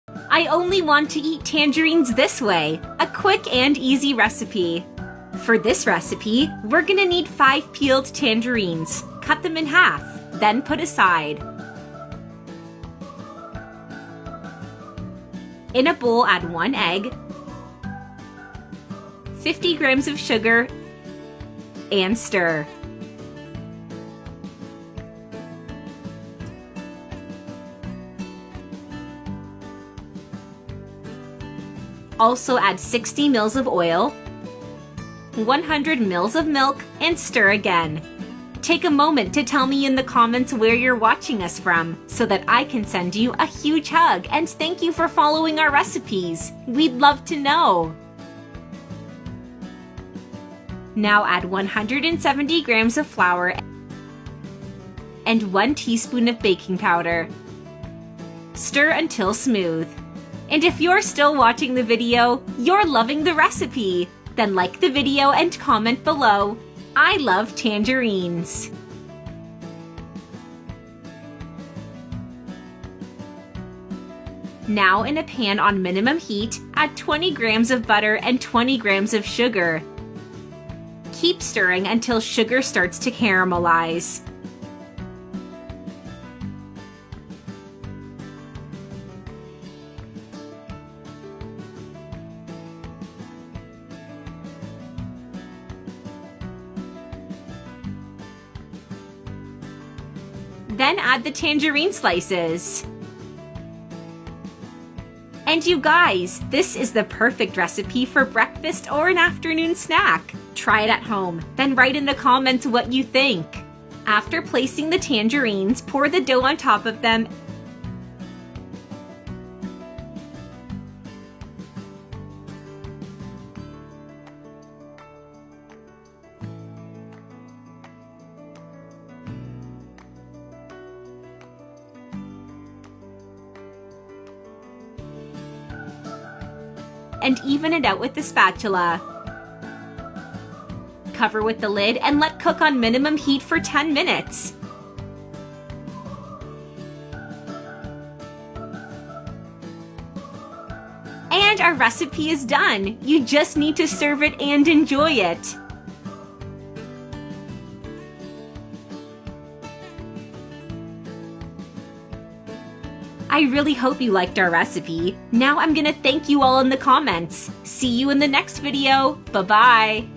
I only want to eat tangerines this way, a quick and easy recipe. For this recipe, we're gonna need 5 peeled tangerines. Cut them in half, then put aside. In a bowl, add 1 egg, 50 grams of sugar, and stir. Also add 60 ml of oil, 100 ml of milk, and stir again. Take a moment to tell me in the comments where you're watching us from so that I can send you a huge hug and thank you for following our recipes. We'd love to know. Now add 170 grams of flour and 1 teaspoon of baking powder. Stir until smooth. And if you're still watching the video, you're loving the recipe. Then like the video and comment below. I love tangerines. Now in a pan on minimum heat, add 20 grams of butter and 20 grams of sugar. Keep stirring until sugar starts to caramelize. Then add the tangerine slices. And you guys, this is the perfect recipe for breakfast or an afternoon snack. Try it at home, then write in the comments what you think. After placing the tangerines, pour the dough on top of them and even it out with the spatula. Cover with the lid and let cook on minimum heat for 10 minutes. And our recipe is done. You just need to serve it and enjoy it. I really hope you liked our recipe. Now I'm gonna thank you all in the comments. See you in the next video. Bye-bye.